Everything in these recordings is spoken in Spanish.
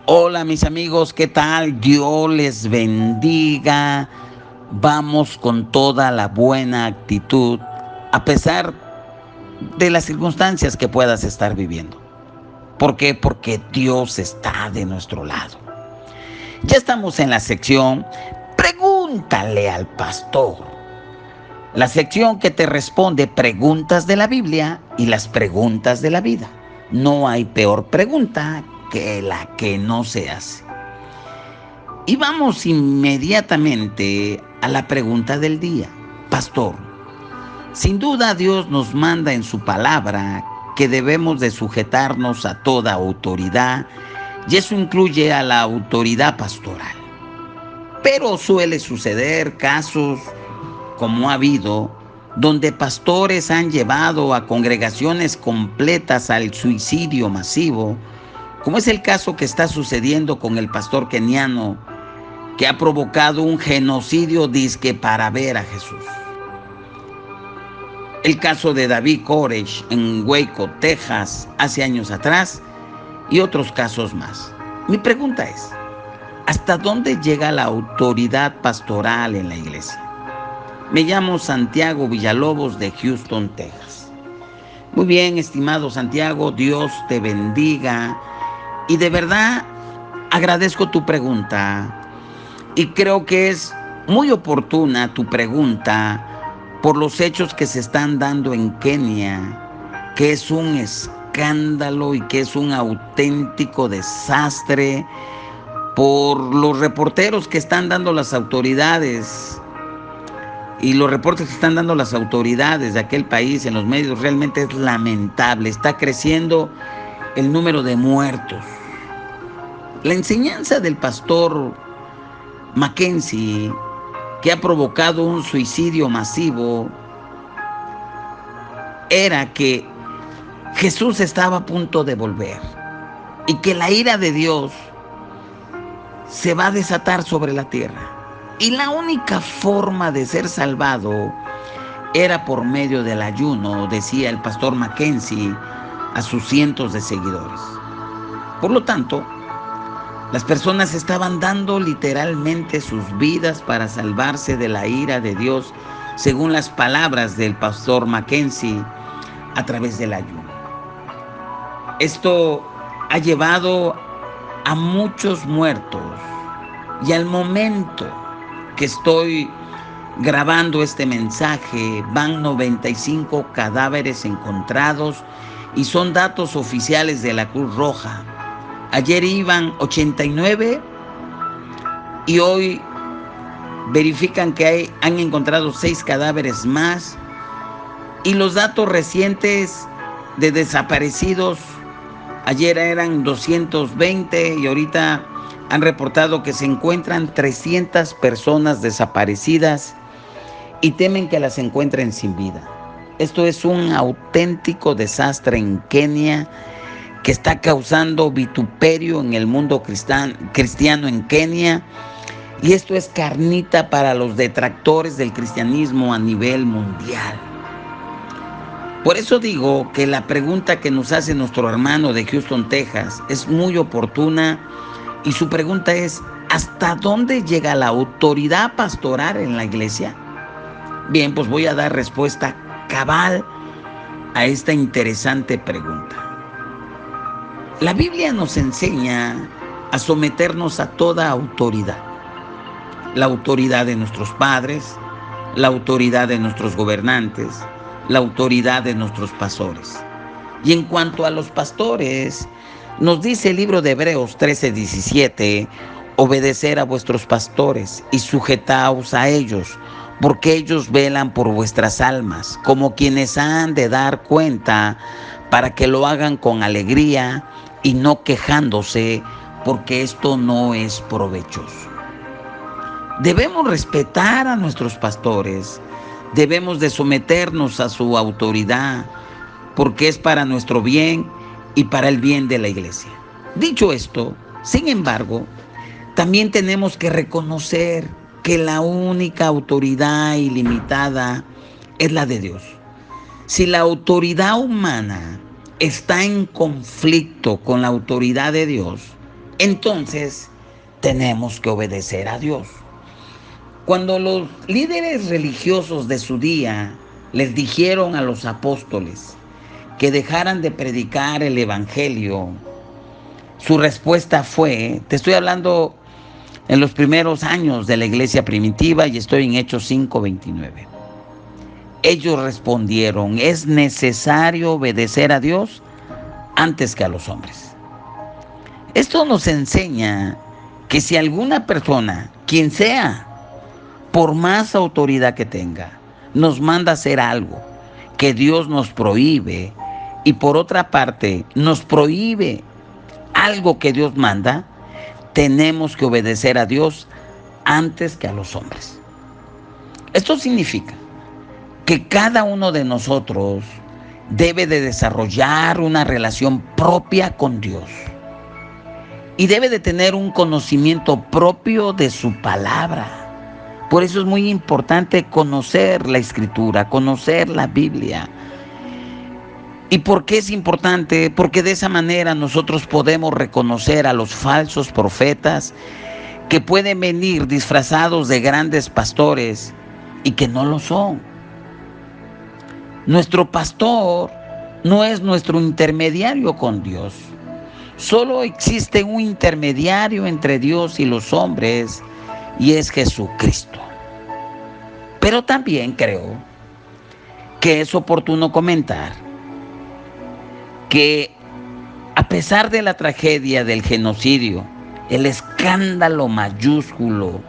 Hola mis amigos, ¿qué tal? Dios les bendiga. Vamos con toda la buena actitud, a pesar de las circunstancias que puedas estar viviendo. ¿Por qué? Porque Dios está de nuestro lado. Ya estamos en la sección Pregúntale al pastor. La sección que te responde preguntas de la Biblia y las preguntas de la vida. No hay peor pregunta que la que no se hace. Y vamos inmediatamente a la pregunta del día. Pastor, sin duda Dios nos manda en su palabra que debemos de sujetarnos a toda autoridad, y eso incluye a la autoridad pastoral. Pero suele suceder casos, como ha habido, donde pastores han llevado a congregaciones completas al suicidio masivo, como es el caso que está sucediendo con el pastor keniano que ha provocado un genocidio disque para ver a Jesús. El caso de David Koresh en Waco, Texas, hace años atrás, y otros casos más. Mi pregunta es, ¿hasta dónde llega la autoridad pastoral en la iglesia? Me llamo Santiago Villalobos de Houston, Texas. Muy bien, estimado Santiago, Dios te bendiga. Y de verdad agradezco tu pregunta. Y creo que es muy oportuna tu pregunta por los hechos que se están dando en Kenia, que es un escándalo y que es un auténtico desastre, por los reporteros que están dando las autoridades y los reportes que están dando las autoridades de aquel país en los medios. Realmente es lamentable. Está creciendo el número de muertos. La enseñanza del pastor Mackenzie, que ha provocado un suicidio masivo, era que Jesús estaba a punto de volver y que la ira de Dios se va a desatar sobre la tierra. Y la única forma de ser salvado era por medio del ayuno, decía el pastor Mackenzie a sus cientos de seguidores. Por lo tanto, las personas estaban dando literalmente sus vidas para salvarse de la ira de Dios, según las palabras del pastor Mackenzie, a través del ayuno. Esto ha llevado a muchos muertos, y al momento que estoy grabando este mensaje van 95 cadáveres encontrados, y son datos oficiales de la Cruz Roja. Ayer iban 89 y hoy verifican que han encontrado 6 cadáveres más. Y los datos recientes de desaparecidos, ayer eran 220 y ahorita han reportado que se encuentran 300 personas desaparecidas y temen que las encuentren sin vida. Esto es un auténtico desastre en Kenia, que está causando vituperio en el mundo cristiano en Kenia, y esto es carnita para los detractores del cristianismo a nivel mundial. Por eso digo que la pregunta que nos hace nuestro hermano de Houston, Texas, es muy oportuna, y su pregunta es, ¿hasta dónde llega la autoridad pastoral en la iglesia? Bien, pues voy a dar respuesta cabal a esta interesante pregunta. La Biblia nos enseña a someternos a toda autoridad. La autoridad de nuestros padres, la autoridad de nuestros gobernantes, la autoridad de nuestros pastores. Y en cuanto a los pastores, nos dice el libro de Hebreos 13:17, obedecer a vuestros pastores y sujetaos a ellos, porque ellos velan por vuestras almas, como quienes han de dar cuenta, para que lo hagan con alegría y no quejándose, porque esto no es provechoso. Debemos respetar a nuestros pastores, debemos de someternos a su autoridad, porque es para nuestro bien y para el bien de la iglesia. Dicho esto, sin embargo, también tenemos que reconocer que la única autoridad ilimitada es la de Dios. Si la autoridad humana está en conflicto con la autoridad de Dios, entonces tenemos que obedecer a Dios. Cuando los líderes religiosos de su día les dijeron a los apóstoles que dejaran de predicar el evangelio, su respuesta fue, te estoy hablando en los primeros años de la iglesia primitiva y estoy en Hechos 5:29. Ellos respondieron, es necesario obedecer a Dios antes que a los hombres. Esto nos enseña que si alguna persona, quien sea, por más autoridad que tenga, nos manda a hacer algo que Dios nos prohíbe y por otra parte nos prohíbe algo que Dios manda, tenemos que obedecer a Dios antes que a los hombres. Esto significa que cada uno de nosotros debe de desarrollar una relación propia con Dios y debe de tener un conocimiento propio de su palabra. Por eso es muy importante conocer la Escritura, conocer la Biblia. ¿Y por qué es importante? Porque de esa manera nosotros podemos reconocer a los falsos profetas que pueden venir disfrazados de grandes pastores y que no lo son. Nuestro pastor no es nuestro intermediario con Dios. Solo existe un intermediario entre Dios y los hombres y es Jesucristo. Pero también creo que es oportuno comentar que a pesar de la tragedia del genocidio, el escándalo mayúsculo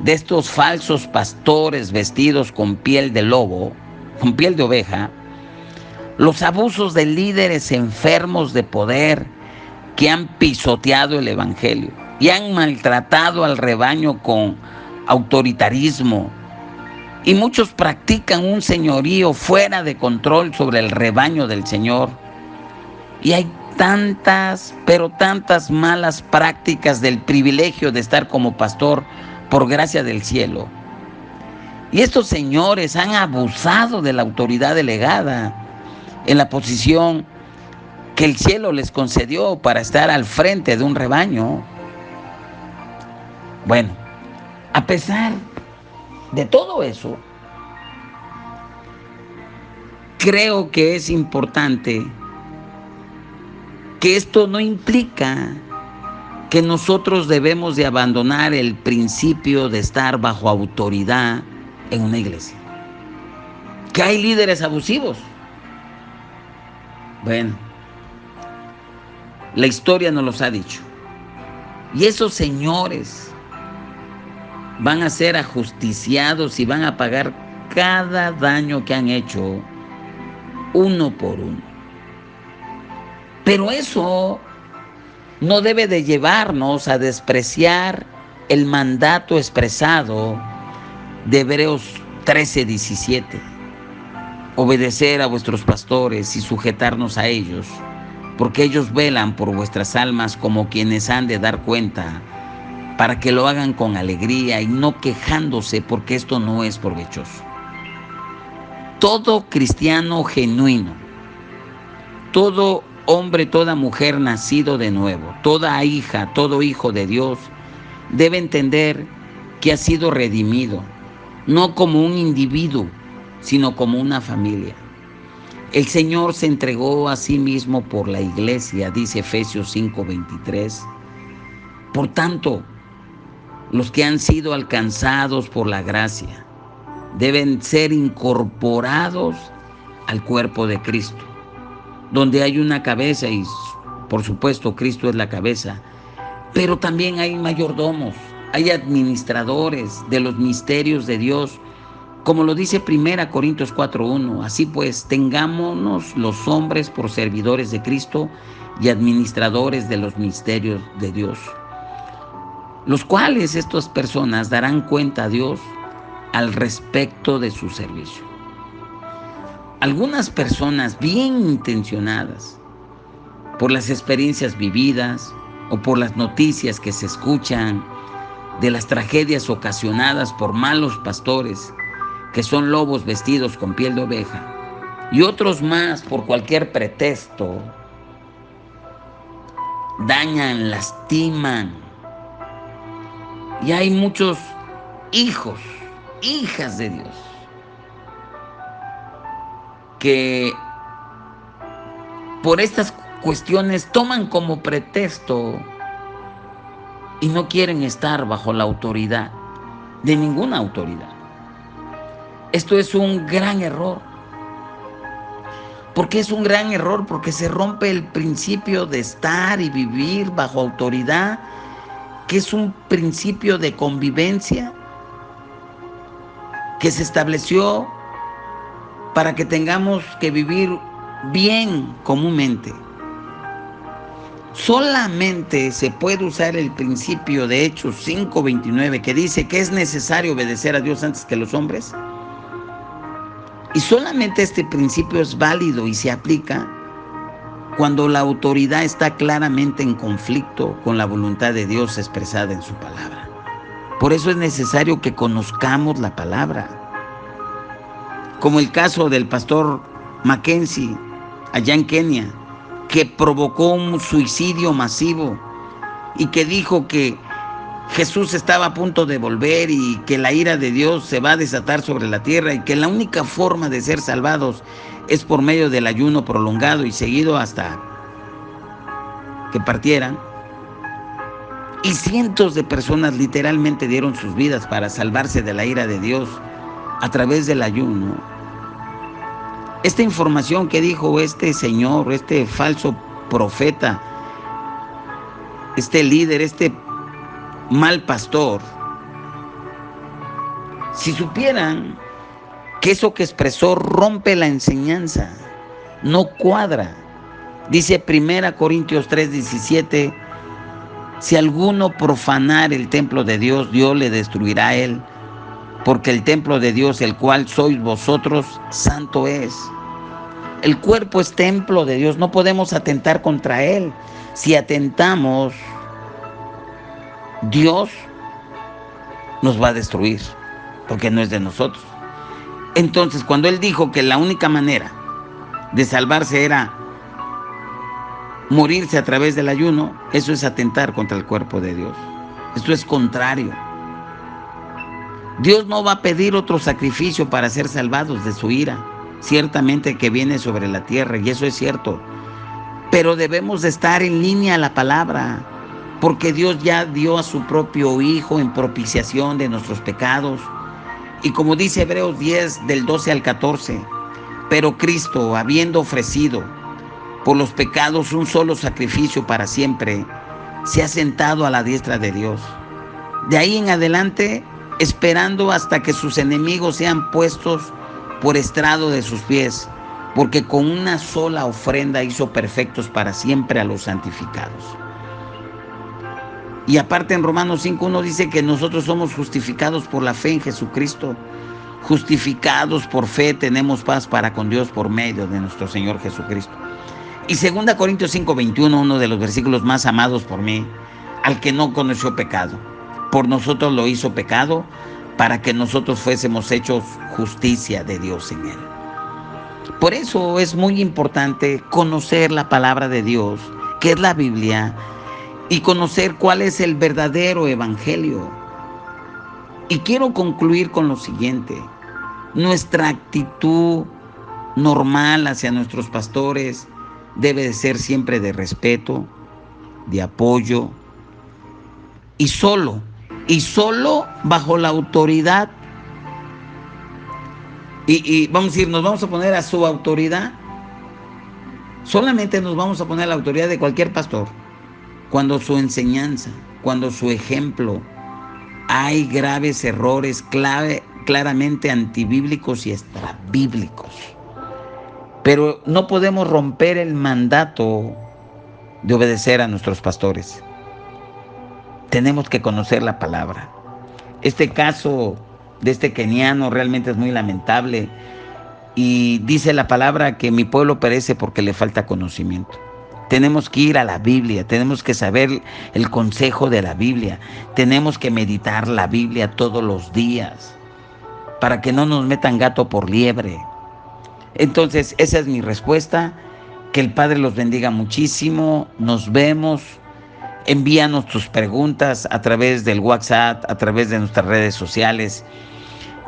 de estos falsos pastores vestidos con piel de lobo, con piel de oveja, los abusos de líderes enfermos de poder que han pisoteado el evangelio y han maltratado al rebaño con autoritarismo, y muchos practican un señorío fuera de control sobre el rebaño del Señor. Y hay tantas, pero tantas malas prácticas del privilegio de estar como pastor por gracia del cielo. Y estos señores han abusado de la autoridad delegada en la posición que el cielo les concedió para estar al frente de un rebaño. Bueno, a pesar de todo eso, creo que es importante que esto no implica que nosotros debemos de abandonar el principio de estar bajo autoridad en una iglesia. Que hay líderes abusivos. Bueno, la historia nos los ha dicho. Y esos señores van a ser ajusticiados y van a pagar cada daño que han hecho uno por uno. Pero eso no debe de llevarnos a despreciar el mandato expresado de Hebreos 13:17. Obedecer a vuestros pastores y sujetarnos a ellos, porque ellos velan por vuestras almas como quienes han de dar cuenta, para que lo hagan con alegría y no quejándose, porque esto no es provechoso. Todo cristiano genuino, todo hombre, toda mujer nacido de nuevo, toda hija, todo hijo de Dios, debe entender que ha sido redimido, no como un individuo, sino como una familia. El Señor se entregó a sí mismo por la iglesia, dice Efesios 5:23. Por tanto, los que han sido alcanzados por la gracia deben ser incorporados al cuerpo de Cristo, donde hay una cabeza y por supuesto Cristo es la cabeza, pero también hay mayordomos, hay administradores de los misterios de Dios, como lo dice 1 Corintios 4:1. Así pues, tengámonos los hombres por servidores de Cristo y administradores de los misterios de Dios, los cuales estas personas darán cuenta a Dios al respecto de su servicio. Algunas personas bien intencionadas, por las experiencias vividas o por las noticias que se escuchan de las tragedias ocasionadas por malos pastores, que son lobos vestidos con piel de oveja, y otros más por cualquier pretexto, dañan, lastiman. Y hay muchos hijos, hijas de Dios, que por estas cuestiones toman como pretexto y no quieren estar bajo la autoridad de ninguna autoridad. Esto es un gran error. ¿Por qué es un gran error? Porque se rompe el principio de estar y vivir bajo autoridad, que es un principio de convivencia que se estableció para que tengamos que vivir bien comúnmente. Solamente se puede usar el principio de Hechos 5:29, que dice que es necesario obedecer a Dios antes que los hombres. Y solamente este principio es válido y se aplica cuando la autoridad está claramente en conflicto con la voluntad de Dios expresada en su palabra. Por eso es necesario que conozcamos la palabra. Como el caso del pastor Mackenzie, allá en Kenia, que provocó un suicidio masivo y que dijo que Jesús estaba a punto de volver y que la ira de Dios se va a desatar sobre la tierra y que la única forma de ser salvados es por medio del ayuno prolongado y seguido hasta que partieran. Y cientos de personas literalmente dieron sus vidas para salvarse de la ira de Dios a través del ayuno. Esta información que dijo este señor, este falso profeta, este líder, este mal pastor, si supieran que eso que expresó rompe la enseñanza, no cuadra. Dice 1 Corintios 3:17, si alguno profanar el templo de Dios, Dios le destruirá a él, porque el templo de Dios, el cual sois vosotros, santo es. El cuerpo es templo de Dios, no podemos atentar contra él. Si atentamos, Dios nos va a destruir, porque no es de nosotros. Entonces, cuando él dijo que la única manera de salvarse era morirse a través del ayuno, eso es atentar contra el cuerpo de Dios. Esto es contrario. Dios no va a pedir otro sacrificio para ser salvados de su ira, ciertamente que viene sobre la tierra, y eso es cierto. Pero debemos de estar en línea a la palabra, porque Dios ya dio a su propio Hijo en propiciación de nuestros pecados. Y como dice Hebreos 10, del 12 al 14, pero Cristo, habiendo ofrecido por los pecados un solo sacrificio para siempre, se ha sentado a la diestra de Dios. De ahí en adelante, esperando hasta que sus enemigos sean puestos por estrado de sus pies, porque con una sola ofrenda hizo perfectos para siempre a los santificados. Y aparte en Romanos 5:1 dice que nosotros somos justificados por la fe en Jesucristo. Justificados por fe tenemos paz para con Dios por medio de nuestro Señor Jesucristo. Y 2 Corintios 5:21, uno de los versículos más amados por mí, al que no conoció pecado, por nosotros lo hizo pecado, para que nosotros fuésemos hechos justicia de Dios en él. Por eso es muy importante conocer la palabra de Dios, que es la Biblia, y conocer cuál es el verdadero evangelio. Y quiero concluir con lo siguiente: nuestra actitud normal hacia nuestros pastores debe de ser siempre de respeto, de apoyo, y solo bajo la autoridad. Y vamos a decir, nos vamos a poner a su autoridad. Solamente nos vamos a poner a la autoridad de cualquier pastor cuando su enseñanza, cuando su ejemplo, hay graves errores claramente antibíblicos y extrabíblicos. Pero no podemos romper el mandato de obedecer a nuestros pastores. Tenemos que conocer la palabra. Este caso de este keniano realmente es muy lamentable, y dice la palabra que mi pueblo perece porque le falta conocimiento. Tenemos que ir a la Biblia, tenemos que saber el consejo de la Biblia, tenemos que meditar la Biblia todos los días para que no nos metan gato por liebre. Entonces, esa es mi respuesta. Que el Padre los bendiga muchísimo. Nos vemos Envíanos tus preguntas a través del WhatsApp, a través de nuestras redes sociales.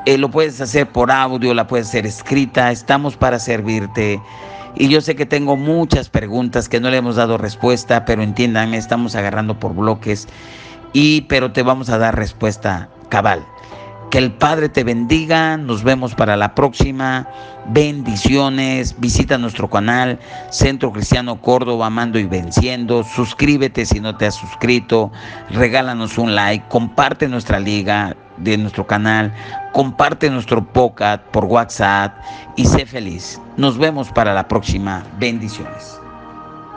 Lo puedes hacer por audio, la puedes hacer escrita. Estamos para servirte. Y yo sé que tengo muchas preguntas que no le hemos dado respuesta, pero entiéndanme, estamos agarrando por bloques, pero te vamos a dar respuesta cabal. Que el Padre te bendiga. Nos vemos para la próxima. Bendiciones. Visita nuestro canal Centro Cristiano Córdoba, Amando y Venciendo. Suscríbete si no te has suscrito. Regálanos un like. Comparte nuestra liga de nuestro canal. Comparte nuestro podcast por WhatsApp y sé feliz. Nos vemos para la próxima. Bendiciones.